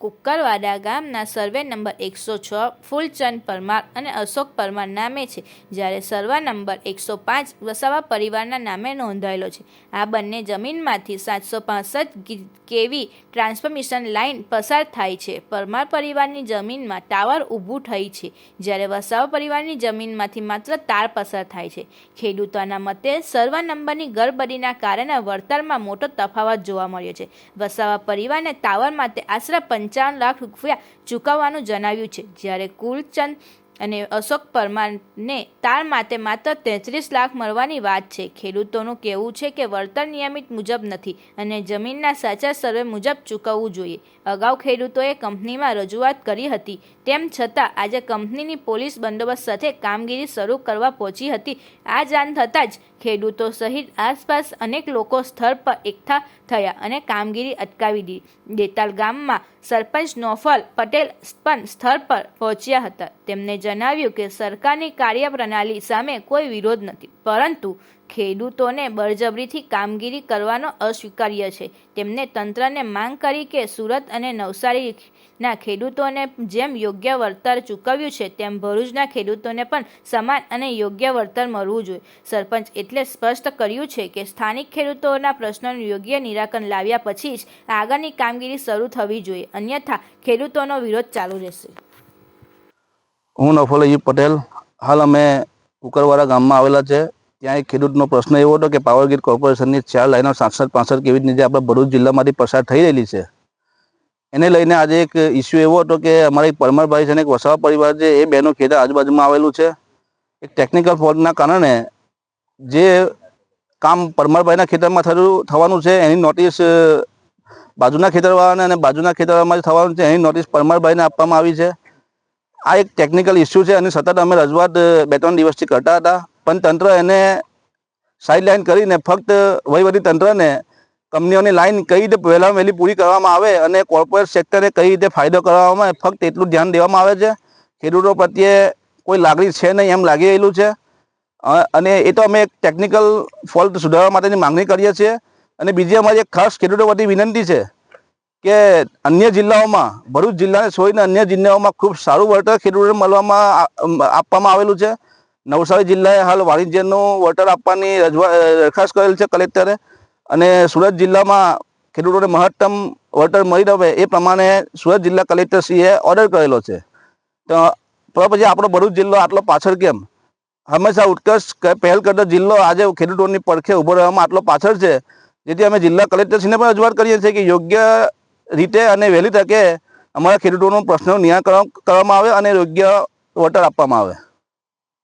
કુકરવાડા ગામના survey number 106 Phoolchand Parmar અને અશોક પરમાર નામે છે, જ્યારે સર્વે નંબર 105 વસાવા પરિવારના નામે નોંધાયેલો છે. આ બંને જમીનમાંથી 765 કેવી ટ્રાન્સમિશન લાઇન પસાર થાય છે. પરમાર પરિવારની જમીનમાં ટાવર ઊભું થઈ છે, જ્યારે વસાવા પરિવારની જમીનમાંથી માત્ર તાર પસાર થાય છે. ખેડૂતોના મતે સર્વે નંબરની ગરબડીના કારણે વળતરમાં મોટો તફાવત જોવા મળ્યો છે. વસાવા પરિવારને ટાવર માટે આશરે 55 લાખ રૂપિયા ચૂકવવાનું જણાવ્યું છે, જ્યારે કુલચંદ અને અશોક પરમારને તાર માટે માત્ર 33 લાખ મળવાની વાત છે. ખેડૂતોનું કહેવું છે કે વળતર નિયમિત મુજબ નથી અને જમીનના સાચા સર્વે મુજબ ચૂકવવું જોઈએ. અગાઉ ખેડૂતોએ કંપનીમાં રજૂઆત કરી હતી, તેમ છતાં આજે કંપનીની પોલીસ બંદોબસ્ત સાથે કામગીરી શરૂ કરવા પહોંચી હતી. આ જાણ થતાં જ ખેડૂતો સહિત આસપાસ અનેક લોકો સ્થળ પર એકઠા થયા અને કામગીરી અટકાવી દીધી. દેતાલ ગામમાં સરપંચ નોફલ પટેલ પણ સ્થળ પર પહોંચ્યા હતા. તેમણે જણાવ્યું કે સરકારની કાર્યપ્રણાલી સામે કોઈ વિરોધ નથી, પરંતુ ખેડૂતોને બળજબરીથી કામગીરી કરવાનો અસ્વીકાર્ય છે. તેમણે તંત્રને માંગ કરી કે સુરત અને નવસારીના ખેડૂતોને જેમ યોગ્ય વળતર ચૂકવ્યું છે, તેમ ભરૂચના ખેડૂતોને પણ સમાન અને યોગ્ય વળતર મળવું જોઈએ. સરપંચ એટલે સ્પષ્ટ કર્યું છે કે સ્થાનિક ખેડૂતોના પ્રશ્નોનું યોગ્ય નિરાકરણ લાવ્યા પછી જ આગળની કામગીરી શરૂ થવી જોઈએ, અન્યથા ખેડૂતોનો વિરોધ ચાલુ રહેશે. હું નફલ પટેલ. હાલ અમે કુકરવાડા ગામમાં આવેલા છે. ત્યાં એક ખેડૂતનો પ્રશ્ન એવો હતો કે પાવર ગ્રીડ કોર્પોરેશનની 4 લાઈનો 6765 કેવીની જે આપણે ભરૂચ જિલ્લામાંથી પસાર થઈ રહેલી છે, એને લઈને આજે એક ઇસ્યુ એવો હતો કે અમારા એક પરમારભાઈ છે અને એક વસાવા પરિવાર છે, એ બેનું ખેતર આજુબાજુમાં આવેલું છે. એક ટેકનિકલ ફોલ્ટના કારણે જે કામ પરમારભાઈના ખેતરમાં થવાનું છે એની નોટિસ બાજુના ખેતરવાળાને અને બાજુના ખેતરવાળામાં થવાનું છે એની નોટિસ પરમારભાઈને આપવામાં આવી છે. આ એક ટેકનિકલ ઇસ્યુ છે અને સતત અમે રજૂઆત 2-3 દિવસથી કરતા હતા, પણ તંત્ર એને સાઇડલાઇન કરીને ફક્ત વહીવટી તંત્રને કંપનીઓની લાઇન કઈ રીતે વહેલામાં વહેલી પૂરી કરવામાં આવે અને કોર્પોરેટ સેક્ટરે કઈ રીતે ફાયદો કરવામાં આવે, ફક્ત એટલું ધ્યાન દેવામાં આવે છે. ખેડૂતો પ્રત્યે કોઈ લાગણી છે નહીં એમ લાગી રહેલું છે. અને એ તો અમે એક ટેકનિકલ ફોલ્ટ સુધારવા માટેની માંગણી કરીએ છીએ. અને બીજી અમારી એક ખાસ ખેડૂતો વતી વિનંતી છે કે અન્ય જિલ્લાઓમાં, ભરૂચ જિલ્લાને છોડીને અન્ય જિલ્લાઓમાં ખૂબ સારું વળતર ખેડૂતોને આપવામાં આવેલું છે. નવસારી જિલ્લાએ હાલ વાણિજ્યનું વળતર આપવાની દરખાસ્ત કરેલ છે કલેક્ટરે, અને સુરત જિલ્લામાં ખેડૂતોને મહત્તમ વળતર મળી રહે એ પ્રમાણે સુરત જિલ્લા કલેક્ટરશ્રીએ ઓર્ડર કરેલો છે. તો પછી આપણો ભરૂચ જિલ્લો આટલો પાછળ કેમ? હંમેશા ઉત્કર્ષ પહેલ કરતો જિલ્લો આજે ખેડૂતોની પડખે ઊભો રહેવામાં આટલો પાછળ છે, જેથી અમે જિલ્લા કલેક્ટરશ્રીને પણ રજૂઆત કરીએ છીએ કે યોગ્ય રીતે અને વહેલી તકે અમારા ખેડૂતોનો પ્રશ્નનું નિરાકરણ કરવામાં આવે અને યોગ્ય વળતર આપવામાં આવે.